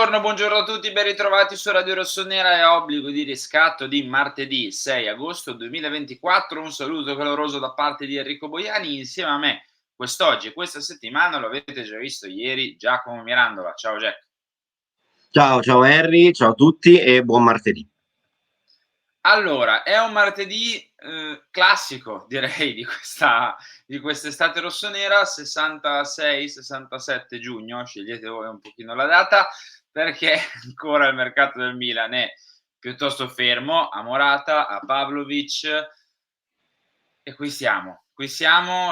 Buongiorno a tutti, ben ritrovati su Radio Rossonera e obbligo di riscatto di martedì 6 agosto 2024. Un saluto caloroso da parte di Enrico Boiani, insieme a me quest'oggi e questa settimana, lo avete già visto ieri, Giacomo Mirandola. Ciao Jack. Ciao Henry, ciao a tutti e buon martedì. Allora, è un martedì classico, direi, di quest'estate rossonera, 66-67 giugno, scegliete voi un pochino la data, perché ancora il mercato del Milan è piuttosto fermo, a Morata, a Pavlovic, e qui siamo,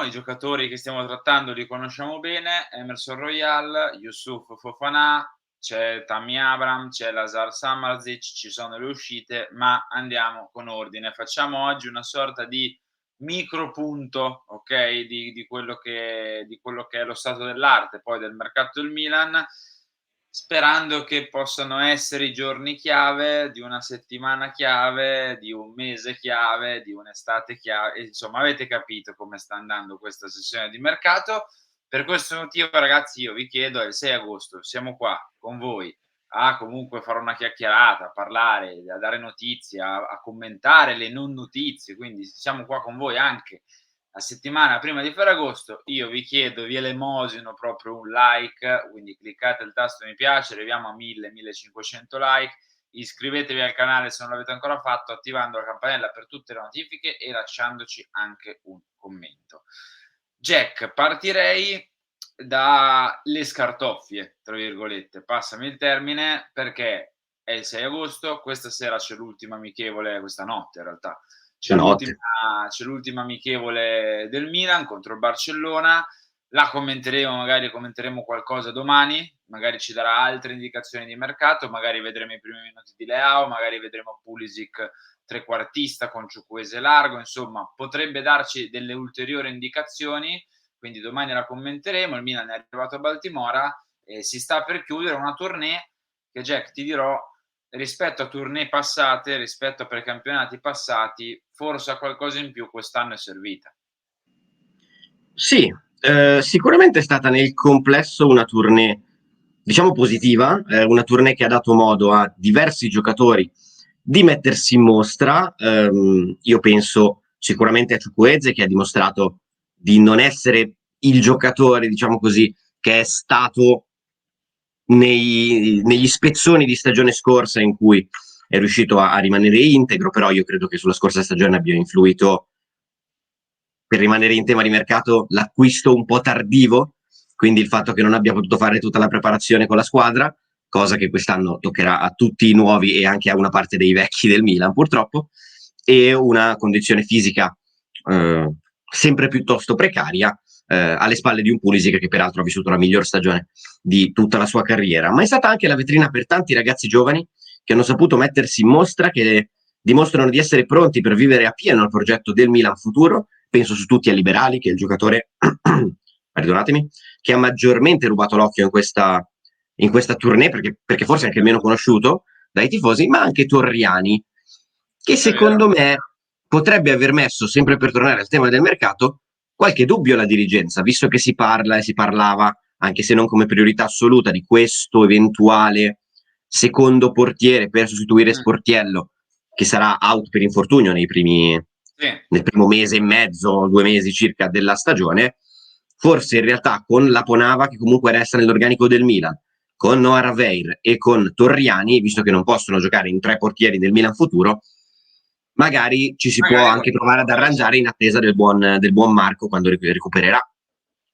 i giocatori che stiamo trattando li conosciamo bene: Emerson Royal, Youssouf Fofana, c'è Tammy Abraham, c'è Lazar Samardžić, ci sono le uscite, ma andiamo con ordine. Facciamo oggi una sorta di micro punto, okay, di quello che è lo stato dell'arte poi del mercato del Milan, sperando che possano essere i giorni chiave di una settimana chiave, di un mese chiave, di un'estate chiave, insomma avete capito come sta andando questa sessione di mercato. Per questo motivo, ragazzi, io vi chiedo: è il 6 agosto, siamo qua con voi a comunque fare una chiacchierata, a parlare, a dare notizie, a commentare le non notizie, quindi siamo qua con voi anche la settimana prima di Ferragosto. Io vi chiedo, vi elemosino proprio un like, quindi cliccate il tasto mi piace, arriviamo a 1000-1500 like, iscrivetevi al canale se non l'avete ancora fatto, attivando la campanella per tutte le notifiche e lasciandoci anche un commento. Jack, partirei dalle scartoffie, tra virgolette, passami il termine, perché è il 6 agosto, questa sera c'è l'ultima amichevole, questa notte in realtà, Buonanotte. c'è l'ultima amichevole del Milan contro il Barcellona, la commenteremo, magari commenteremo qualcosa domani, magari ci darà altre indicazioni di mercato, magari vedremo i primi minuti di Leao, magari vedremo Pulisic trequartista con Chukwueze largo, insomma potrebbe darci delle ulteriori indicazioni, quindi domani la commenteremo. Il Milan è arrivato a Baltimora e si sta per chiudere una tournée che, Jack, ti dirò, rispetto a tournée passate, rispetto a precampionati passati, forse a qualcosa in più quest'anno è servita. Sì, sicuramente è stata nel complesso una tournée, diciamo positiva, una tournée che ha dato modo a diversi giocatori di mettersi in mostra. Io penso sicuramente a Chukwueze, che ha dimostrato di non essere il giocatore, diciamo così, che è stato negli spezzoni di stagione scorsa in cui è riuscito a rimanere integro, però io credo che sulla scorsa stagione abbia influito, per rimanere in tema di mercato, l'acquisto un po' tardivo, quindi il fatto che non abbia potuto fare tutta la preparazione con la squadra, cosa che quest'anno toccherà a tutti i nuovi e anche a una parte dei vecchi del Milan purtroppo, e una condizione fisica sempre piuttosto precaria, alle spalle di un Pulisic che peraltro ha vissuto la miglior stagione di tutta la sua carriera, ma è stata anche la vetrina per tanti ragazzi giovani che hanno saputo mettersi in mostra, che dimostrano di essere pronti per vivere a pieno il progetto del Milan futuro. Penso su tutti a Liberali, che è il giocatore perdonatemi, che ha maggiormente rubato l'occhio in questa tournée, perché forse è anche il meno conosciuto dai tifosi, ma anche Torriani, che È vero. secondo me potrebbe aver messo, sempre per tornare al tema del mercato, qualche dubbio alla dirigenza, visto che si parla e si parlava, anche se non come priorità assoluta, di questo eventuale secondo portiere per sostituire Sportiello, che sarà out per infortunio Sì. nel primo mese e mezzo, 2 mesi circa della stagione. Forse in realtà con la Ponava, che comunque resta nell'organico del Milan, con Noah Raveir e con Torriani, visto che non possono giocare in tre portieri del Milan futuro, magari ci si può Magari anche provare ad arrangiare in attesa del buon Marco quando recupererà.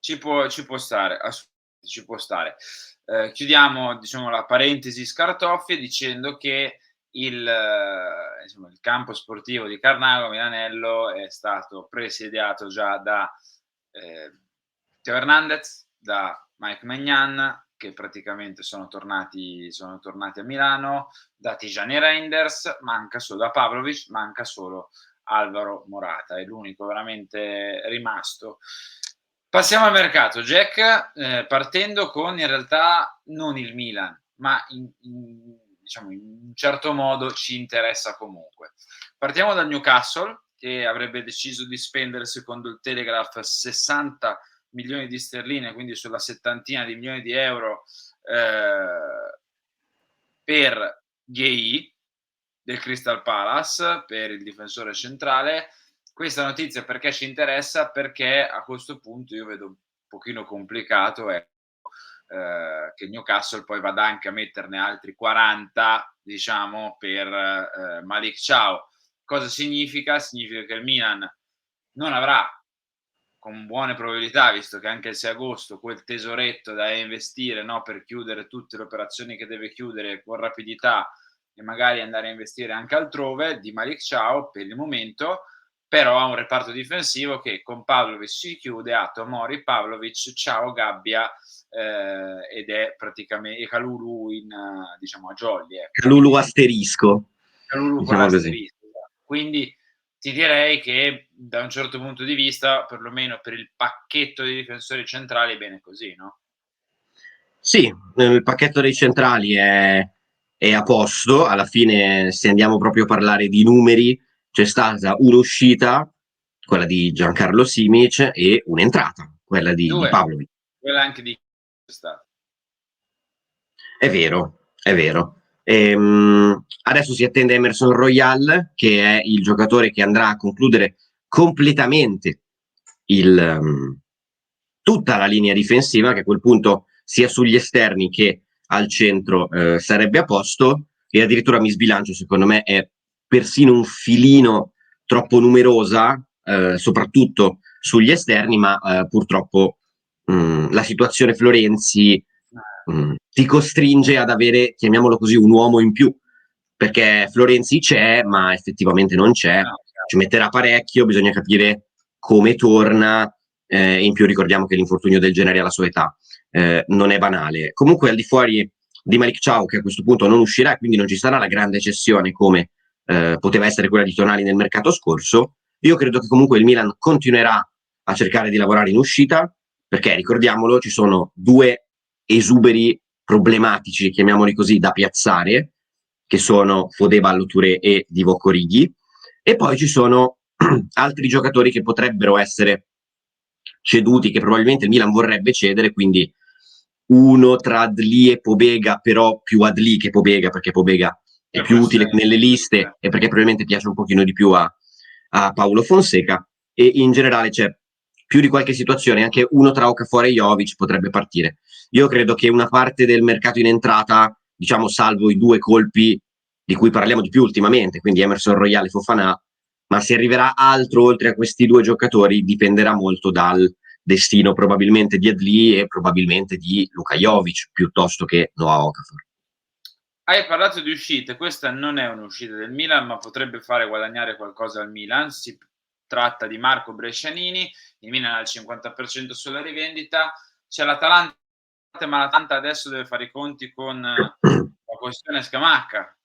ci può stare, assolutamente ci può stare. Chiudiamo, diciamo, la parentesi scartoffie dicendo che insomma, il campo sportivo di Carnago Milanello è stato presidiato già da Teo Hernandez, da Mike Maignan, che praticamente sono tornati a Milano, da Tijani Reinders, da Pavlovic, manca solo Alvaro Morata, è l'unico veramente rimasto. Passiamo al mercato, Jack, partendo con in realtà non il Milan, ma diciamo, in un certo modo ci interessa comunque. Partiamo dal Newcastle, che avrebbe deciso di spendere, secondo il Telegraph, 60 milioni di sterline, quindi sulla settantina di milioni di euro, per Gueye del Crystal Palace, per il difensore centrale. Questa notizia perché ci interessa? Perché a questo punto io vedo un pochino complicato che Newcastle poi vada anche a metterne altri 40, diciamo, per Malik Thiaw. Cosa significa? Significa che il Milan non avrà, con buone probabilità, visto che anche il 6 agosto, quel tesoretto da investire, no, per chiudere tutte le operazioni che deve chiudere con rapidità e magari andare a investire anche altrove, di Malik Thiaw per il momento, però ha un reparto difensivo che con Pavlovic si chiude a Tomori, Pavlovic, Thiaw, Gabbia, ed è praticamente e Kalulu in, diciamo, a jolly, ecco. Calulu asterisco, Kalulu con diciamo così. l'asterisco, esatto. Quindi ti direi che da un certo punto di vista, perlomeno per il pacchetto di difensori centrali, è bene così, no? Sì, il pacchetto dei centrali è a posto. Alla fine, se andiamo proprio a parlare di numeri, c'è stata un'uscita, quella di Giancarlo Simic, e un'entrata, quella di Due, Pavlovic. quella anche di quest'estate. È vero, è vero. Adesso si attende Emerson Royal, che è il giocatore che andrà a concludere completamente il, tutta la linea difensiva, che a quel punto sia sugli esterni che al centro sarebbe a posto, e addirittura mi sbilancio, secondo me è persino un filino troppo numerosa, soprattutto sugli esterni, ma purtroppo la situazione Florenzi ti costringe ad avere, chiamiamolo così, un uomo in più, perché Florenzi c'è, ma effettivamente non c'è, No, ci metterà parecchio, bisogna capire come torna, in più ricordiamo che l'infortunio del genere alla sua età non è banale. Comunque al di fuori di Malik Thiaw, che a questo punto non uscirà, quindi non ci sarà la grande cessione come poteva essere quella di Tonali nel mercato scorso, io credo che comunque il Milan continuerà a cercare di lavorare in uscita, perché ricordiamolo, ci sono due esuberi problematici, chiamiamoli così, da piazzare, che sono Fode Ballo-Touré e Divock Origi, e poi ci sono altri giocatori che potrebbero essere ceduti, che probabilmente il Milan vorrebbe cedere, quindi uno tra Adli e Pobega, però più Adli che Pobega, perché Pobega è per più utile questione di nelle liste e perché probabilmente piace un pochino di più a Paolo Fonseca, e in generale c'è più di qualche situazione, anche uno tra Okafor e Jovic potrebbe partire. Io credo che una parte del mercato in entrata, diciamo salvo i due colpi di cui parliamo di più ultimamente, quindi Emerson Royale e Fofana, ma se arriverà altro oltre a questi due giocatori dipenderà molto dal destino probabilmente di Adli e probabilmente di Luka Jovic piuttosto che Noah Okafor. Hai parlato di uscite, questa non è un'uscita del Milan, ma potrebbe fare guadagnare qualcosa al Milan. Si tratta di Marco Brescianini, il Milan ha il 50% sulla rivendita, c'è l'Atalanta, ma l'Atalanta adesso deve fare i conti con la questione Scamacca,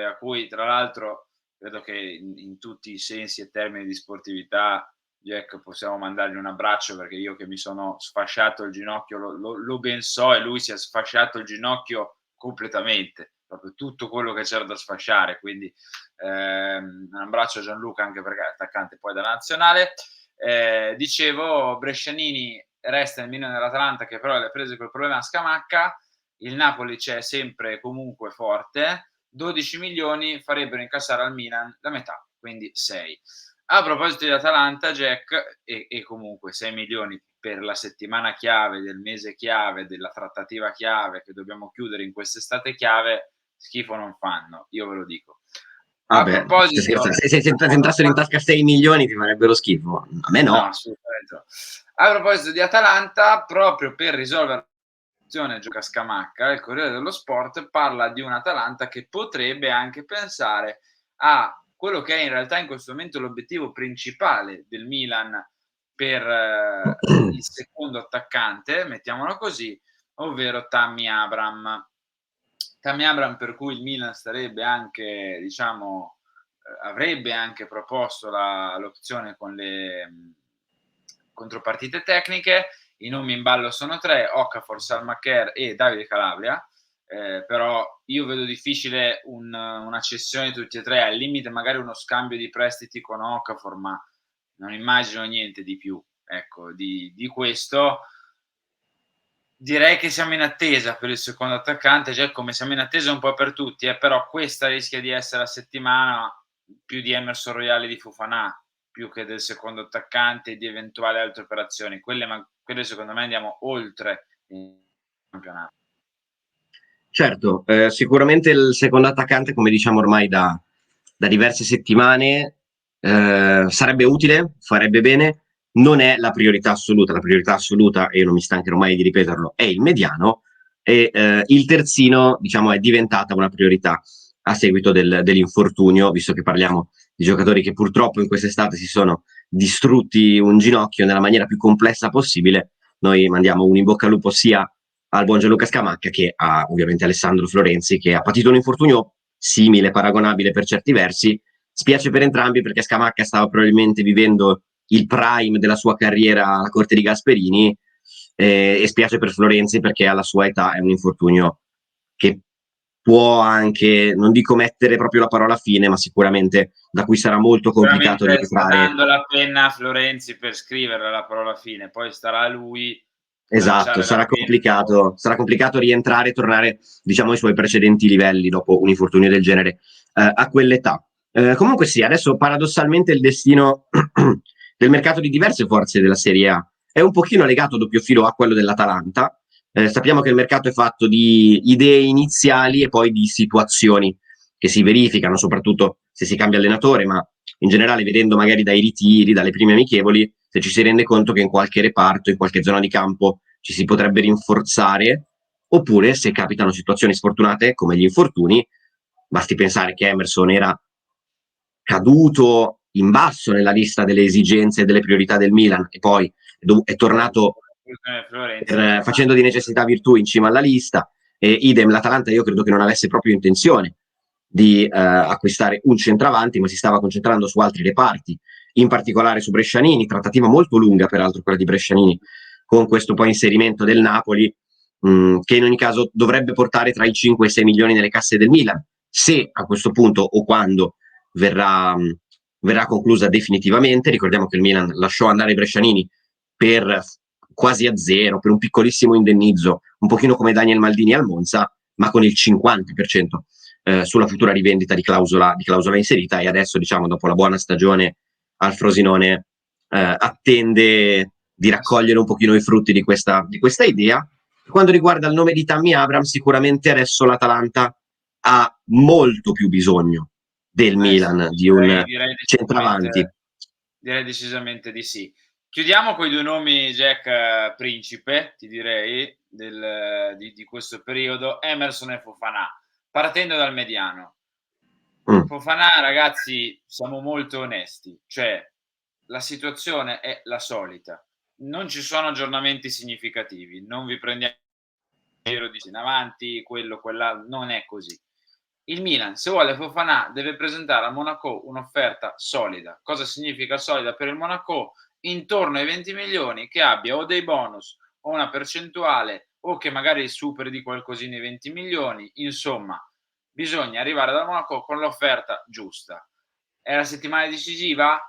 a cui tra l'altro credo che in tutti i sensi e termini di sportività, Jack, possiamo mandargli un abbraccio, perché io che mi sono sfasciato il ginocchio lo ben so, e lui si è sfasciato il ginocchio completamente, proprio tutto quello che c'era da sfasciare, quindi un abbraccio a Gianluca, anche perché è attaccante poi della nazionale. Dicevo, Brescianini resta nel Milan dell'Atalanta, che però le ha prese quel problema a Scamacca, il Napoli c'è sempre comunque forte, 12 milioni farebbero incassare al Milan la metà, quindi 6. A proposito di Atalanta, Jack, e comunque 6 milioni per la settimana chiave, del mese chiave, della trattativa chiave che dobbiamo chiudere in quest'estate chiave, schifo non fanno, io ve lo dico. A Vabbè, proposito, se entrassero in tasca 6 milioni ti farebbero schifo. A me no, no. assolutamente no. A proposito di Atalanta, proprio per risolvere la situazione gioca Scamacca, il Corriere dello Sport parla di un Atalanta che potrebbe anche pensare a quello che è in realtà in questo momento l'obiettivo principale del Milan per il secondo attaccante, mettiamolo così, ovvero Tammy Abraham. Tammy Abraham, per cui il Milan starebbe anche, diciamo, avrebbe anche proposto l'opzione con le contropartite tecniche. I nomi in ballo sono tre: Okafor, Salmacher e Davide Calabria. Però io vedo difficile una cessione di tutti e tre, al limite magari uno scambio di prestiti con Okafor, ma non immagino niente di più, ecco, di questo. Direi che siamo in attesa per il secondo attaccante, cioè come siamo in attesa un po' per tutti, però questa rischia di essere la settimana più di Emerson Royale di Fofana, più che del secondo attaccante e di eventuali altre operazioni. Quelle secondo me andiamo oltre il campionato. Certo, sicuramente il secondo attaccante, come diciamo ormai da diverse settimane, sarebbe utile, farebbe bene, non è la priorità assoluta, e io non mi stancherò mai di ripeterlo, è il mediano, e il terzino, diciamo, è diventata una priorità a seguito dell'infortunio, visto che parliamo di giocatori che purtroppo in quest'estate si sono distrutti un ginocchio nella maniera più complessa possibile. Noi mandiamo un in bocca al lupo sia al buon Gianluca Scamacca che a ovviamente Alessandro Florenzi, che ha patito un infortunio simile, paragonabile per certi versi. Spiace per entrambi perché Scamacca stava probabilmente vivendo il prime della sua carriera alla corte di Gasperini, e spiace per Florenzi perché alla sua età è un infortunio che può anche, non dico mettere proprio la parola fine, ma sicuramente da cui sarà molto complicato Sicuramente sta rientrare. dando la penna a Florenzi per scriverla la parola fine, poi starà a lui Esatto, lanciare la penna. sarà complicato rientrare e tornare, diciamo, ai suoi precedenti livelli dopo un infortunio del genere, a quell'età. Comunque sì, adesso paradossalmente il destino del mercato di diverse forze della Serie A è un pochino legato a doppio filo a quello dell'Atalanta. Sappiamo che il mercato è fatto di idee iniziali e poi di situazioni che si verificano, soprattutto se si cambia allenatore, ma in generale vedendo magari dai ritiri, dalle prime amichevoli, se ci si rende conto che in qualche reparto, in qualche zona di campo ci si potrebbe rinforzare, oppure se capitano situazioni sfortunate come gli infortuni. Basti pensare che Emerson era caduto in basso nella lista delle esigenze e delle priorità del Milan e poi è tornato Florenzi è facendo di necessità virtù in cima alla lista. E idem l'Atalanta, io credo che non avesse proprio intenzione di acquistare un centravanti, ma si stava concentrando su altri reparti, in particolare su Brescianini, trattativa molto lunga peraltro quella di Brescianini, con questo poi inserimento del Napoli, che in ogni caso dovrebbe portare tra i 5 e i 6 milioni nelle casse del Milan, se a questo punto o quando verrà, verrà conclusa definitivamente. Ricordiamo che il Milan lasciò andare i Brescianini per quasi a zero, per un piccolissimo indennizzo, un pochino come Daniel Maldini al Monza, ma con il 50% sulla futura rivendita di clausola inserita, e adesso, diciamo, dopo la buona stagione al Frosinone, attende di raccogliere un pochino i frutti di questa idea. Quando riguarda il nome di Tammy Abraham, sicuramente adesso l'Atalanta ha molto più bisogno del sì, Milan di un centravanti. direi decisamente di sì. Chiudiamo con i due nomi, Jack, principe, ti direi, di questo periodo, Emerson e Fofana. Partendo dal mediano. Fofana, ragazzi, siamo molto onesti, cioè la situazione è la solita. Non ci sono aggiornamenti significativi, non vi prendiamo in giro in avanti, quello, quella, non è così. Il Milan, se vuole Fofana, deve presentare a Monaco un'offerta solida. Cosa significa solida per il Monaco? Intorno ai 20 milioni, che abbia o dei bonus o una percentuale, o che magari superi di qualcosina i 20 milioni. Insomma, bisogna arrivare da Monaco con l'offerta giusta. È la settimana decisiva?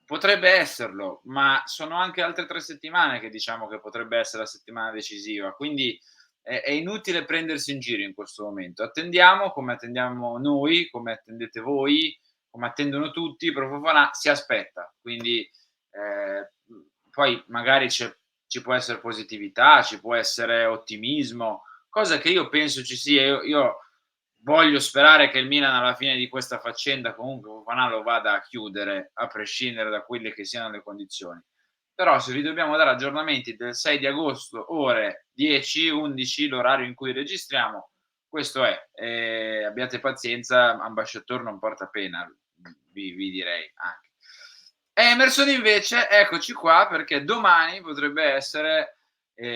Potrebbe esserlo, ma sono anche altre 3 settimane che diciamo che potrebbe essere la settimana decisiva, quindi è inutile prendersi in giro in questo momento. Attendiamo come attendiamo noi, come attendete voi, come attendono tutti, però Fofana si aspetta, quindi poi magari ci può essere positività, ci può essere ottimismo, cosa che io penso ci sia. Io voglio sperare che il Milan alla fine di questa faccenda comunque Fofana lo vada a chiudere, a prescindere da quelle che siano le condizioni. Però se vi dobbiamo dare aggiornamenti del 6 di agosto, ore 10, 11, l'orario in cui registriamo, questo è. Abbiate pazienza, ambasciatore non porta pena, vi direi anche. Emerson invece, eccoci qua, perché domani potrebbe essere,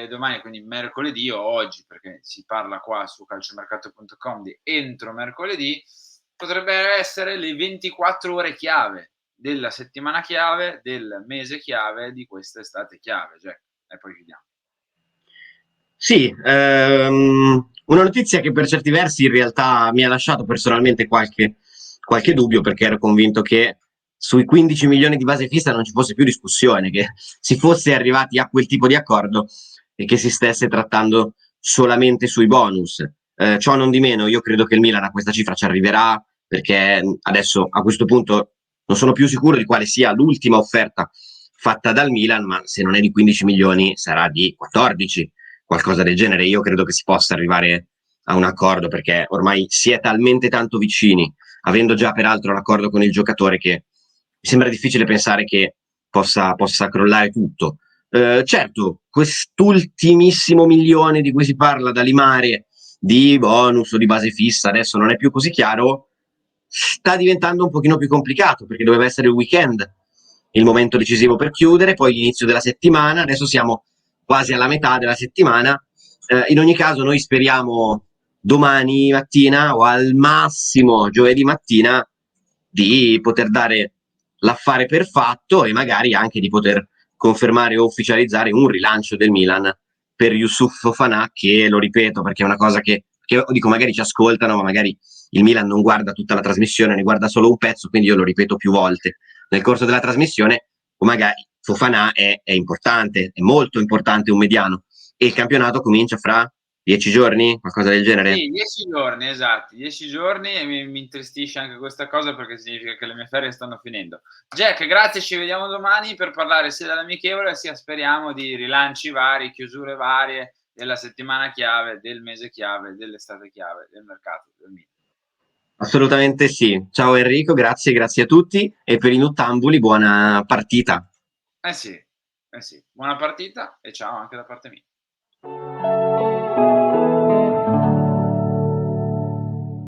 domani quindi mercoledì o oggi, perché si parla qua su calciomercato.com di entro mercoledì, potrebbe essere le 24 ore chiave della settimana chiave, del mese chiave, di questa estate chiave, Jack. E poi chiudiamo. Sì, una notizia che per certi versi in realtà mi ha lasciato personalmente qualche dubbio, perché ero convinto che sui 15 milioni di base fissa non ci fosse più discussione, che si fosse arrivati a quel tipo di accordo. e che si stesse trattando solamente sui bonus. Ciò non di meno, io credo che il Milan a questa cifra ci arriverà, perché adesso a questo punto non sono più sicuro di quale sia l'ultima offerta fatta dal Milan, ma se non è di 15 milioni sarà di 14, qualcosa del genere. Io credo che si possa arrivare a un accordo, perché ormai si è talmente tanto vicini, avendo già peraltro l'accordo con il giocatore, che mi sembra difficile pensare che possa crollare tutto. Certo, quest'ultimissimo milione di cui si parla da limare, di bonus o di base fissa, adesso non è più così chiaro, sta diventando un pochino più complicato, perché doveva essere il weekend il momento decisivo per chiudere, poi l'inizio della settimana, adesso siamo quasi alla metà della settimana. In ogni caso noi speriamo domani mattina o al massimo giovedì mattina di poter dare l'affare per fatto e magari anche di poter confermare o ufficializzare un rilancio del Milan per Youssouf Fofana, che lo ripeto perché è una cosa che dico, magari ci ascoltano, ma magari il Milan non guarda tutta la trasmissione, ne guarda solo un pezzo, quindi io lo ripeto più volte nel corso della trasmissione, o magari Fofana è importante, è molto importante un mediano, e il campionato comincia fra 10 giorni, qualcosa del genere. Sì, 10 giorni, esatti, 10 giorni, e mi intristisce anche questa cosa perché significa che le mie ferie stanno finendo. Jack, grazie, ci vediamo domani per parlare sia dell'amichevole, sia speriamo di rilanci vari, chiusure varie della settimana chiave, del mese chiave, dell'estate chiave, del mercato, del Milan. Assolutamente sì. Ciao Enrico, grazie a tutti, e per i nottambuli buona partita. Eh sì, buona partita e ciao anche da parte mia.